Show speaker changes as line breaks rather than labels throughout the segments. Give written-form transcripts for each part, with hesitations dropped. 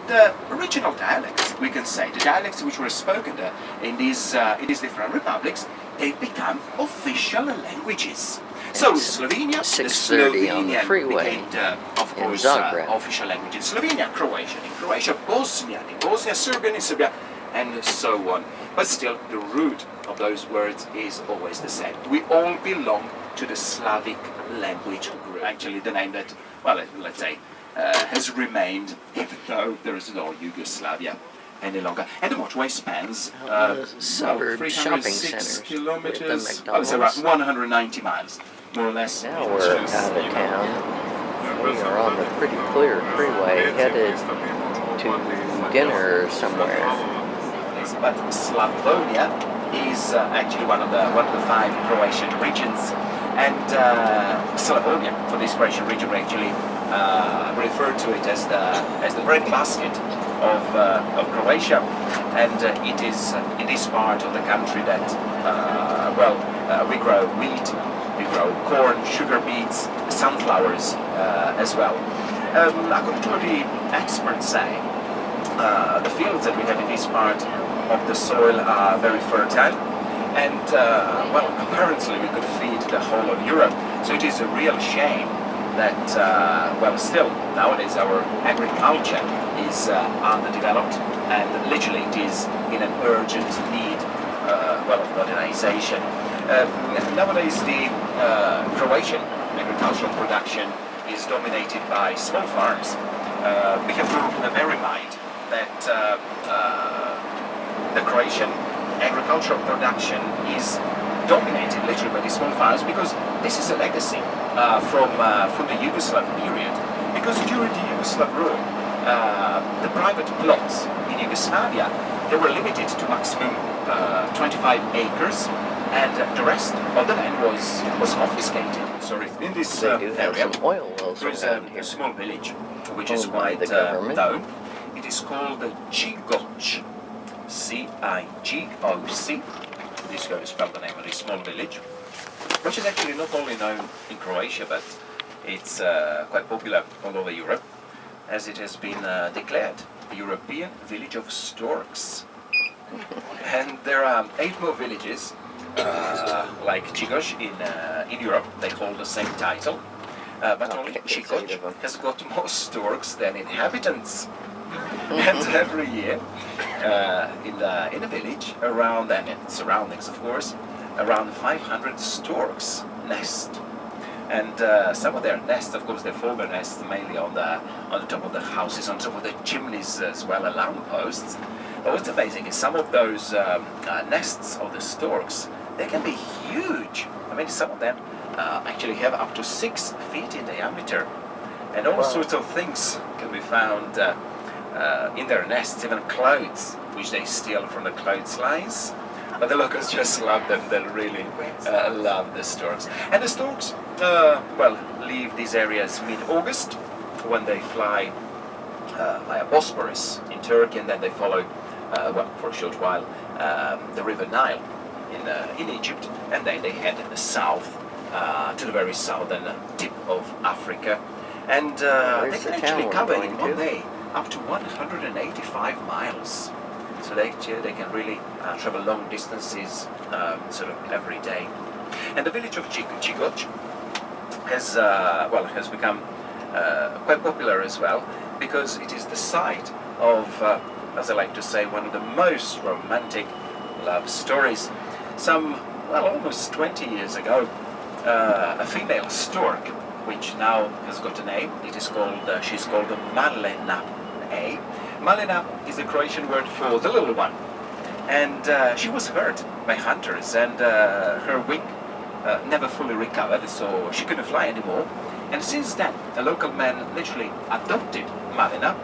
the original dialects, we can say, the dialects which were spoken in these different republics, they've become official languages. So Slovenia, the Slovenian became, of course, official language in Slovenia, Croatian in Croatia, Bosnian in Bosnia, Serbian in Serbia, and so on. But still, the root of those words is always the same. We all belong to the Slavic language group. Actually, the name that, well, let's say, has remained, even though there is no Yugoslavia any longer. And the motorway spans
suburb shopping centers
kilometers, it's around 190 miles, more or less.
Now we're out of town. We are on the pretty clear freeway headed to dinner somewhere.
But Slavonia is actually one of the 5 Croatian regions, and Slavonia, for this Croatian region, we actually refer to it as the breadbasket of Croatia, and it is in this part of the country that we grow wheat, we grow corn, sugar beets, sunflowers as well. According to what the experts say, the fields that we have in this part of the soil are very fertile, and apparently we could feed the whole of Europe. So it is a real shame that still nowadays our agriculture is underdeveloped, and literally it is in an urgent need of modernization. Nowadays the Croatian agricultural production is dominated by small farms. We have to bear in mind that the Croatian agricultural production is dominated literally by these small farms, because this is a legacy from the Yugoslav period. Because during the Yugoslav rule, the private plots in Yugoslavia, they were limited to maximum 25 acres, and the rest of the land was confiscated. So in this area, there is a small village which is quite known. It is called Cigoc. C-I-G-O-C. This is going to spell the name of this small village, which is actually not only known in Croatia, but it's quite popular all over Europe, as it has been declared the European Village of Storks. And there are 8 more villages like Cigoc in Europe. They hold the same title, but only Cigoc has got more storks than inhabitants. And every year, in the village, around and its surroundings, of course, around 500 storks nest. And some of their nests, of course, they form their nests mainly on the top of the houses, on top of the chimneys as well, alarm posts. But what's amazing is some of those nests of the storks, they can be huge. I mean, some of them actually have up to 6 feet in diameter, and all sorts of things can be found in their nests, even clothes, which they steal from the clotheslines. But the locals just love them. They really love the storks. And the storks, leave these areas mid-August, when they fly via Bosporus in Turkey, and then they follow, for a short while, the River Nile in Egypt, and then they head south to the very southern tip of Africa. And they can actually cover in one day up to 185 miles. So they can really travel long distances sort of every day. And the village of Cigoc has become quite popular as well, because it is the site of, as I like to say, one of the most romantic love stories. Almost 20 years ago, a female stork, which now has got a name, she's called Malena. Malena is the Croatian word for the little one, and she was hurt by hunters, and her wing never fully recovered, so she couldn't fly anymore. And since then, a local man literally adopted Malena.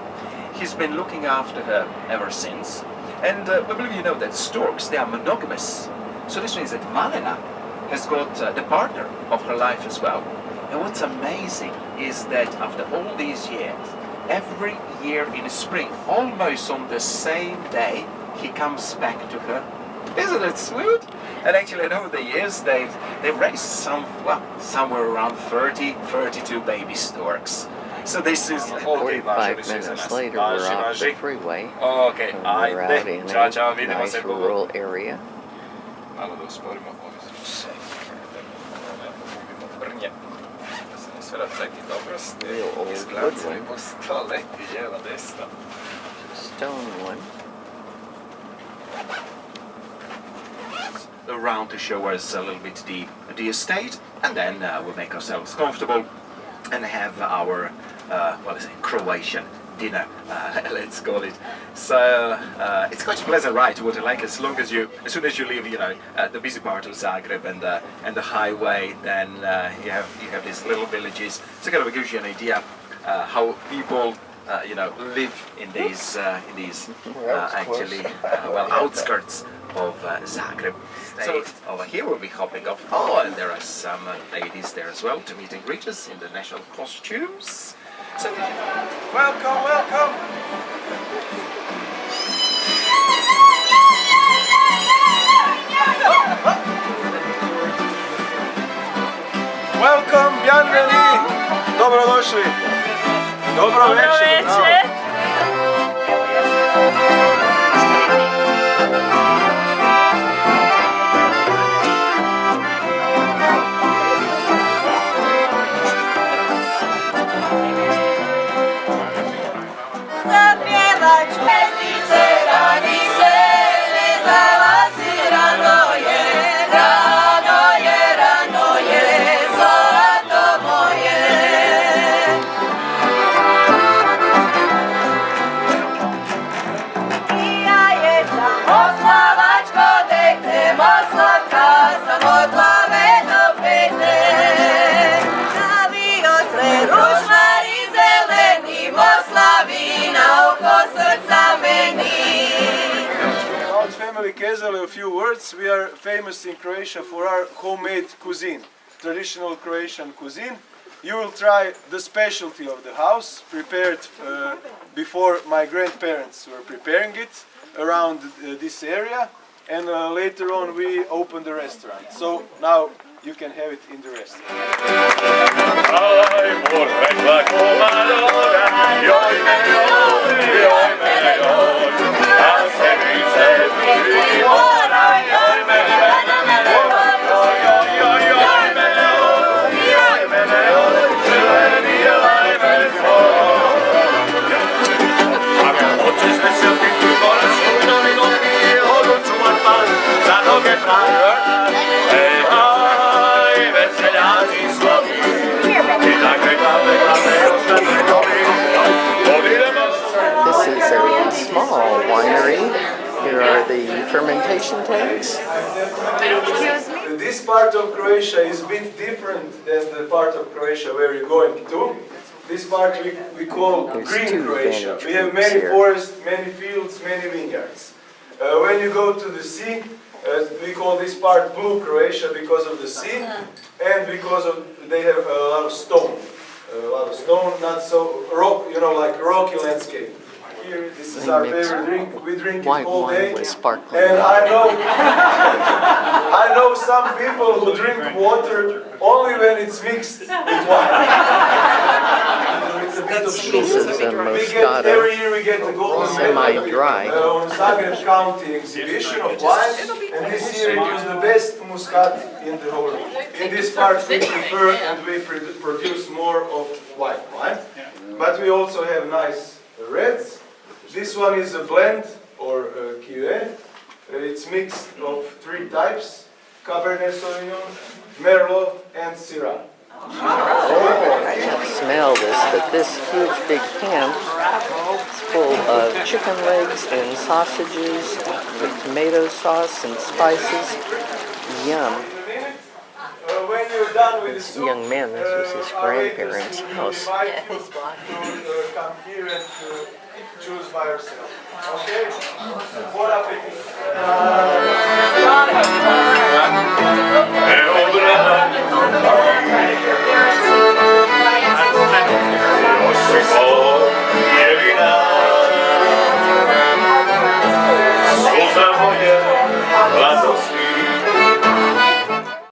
He's been looking after her ever since, and I believe you know that storks, they are monogamous. So this means that Malena has got the partner of her life as well. And what's amazing is that after all these years, every year in spring, almost on the same day, he comes back to her. Isn't it sweet? And actually, over the years, they've raised somewhere around 32 baby storks. So this is
45 minutes later, we're off the freeway.
Okej,
And we're out in
Ćao, ćao,
a
vidimo
nice
se po...
rural area.
Malo da usporimo ovo. Brnje. Da se ne svera neki dobro ste.
Real old
Izglancali
woodland.
po stoleti, lijeva, desna.
Stone one.
Around to show us a little bit the estate, and then we'll make ourselves comfortable and have our Croatian dinner, let's call it. So it's quite a pleasant ride to Waterlake. As soon as you leave, the busy part of Zagreb and the highway, then you have these little villages. So kind of gives you an idea how people live in these outskirts of Zagreb. So over here we'll be hopping off. Oh, and there are some ladies there as well to meet and greet us in the national costumes. So, welcome, welcome. Welcome, bienvenue. Dobrodošli. Dobro večer. A few words. We are famous in Croatia for our homemade cuisine, traditional Croatian cuisine. You will try the specialty of the house, prepared before my grandparents were preparing it around this area, and later on we opened the restaurant. So now you can have it in the restaurant.
This is a small winery. Here are the fermentation tanks.
Excuse me?
This part of Croatia is a bit different than the part of Croatia where you're going to. This part we call green Croatia. We have many forests, many fields, many vineyards. When you go to the sea, we call this part blue Croatia because of the sea and because they have a lot of stone. Not so like rocky landscape. Here, this is our favorite drink. We drink it all day. And I know some people who drink water only when it's mixed with wine. It's a bit of sugar. Every year we get the golden medal on Zagreb County exhibition of wine, and this year it was the best Muscat in the whole region. In this part we prefer and we produce more of white wine, but we also have nice reds. This one is a blend or cuvée. It's mixed of 3 types: Cabernet Sauvignon, Merlot, and Syrah.
I can't smell this, but this huge big can is full of chicken legs and sausages with tomato sauce and spices. Yum.
When you're done with the soup,
Young man, this was his grandparents' house.
Come here and choose by yourself. Okay? Bon appetit.
Hvala.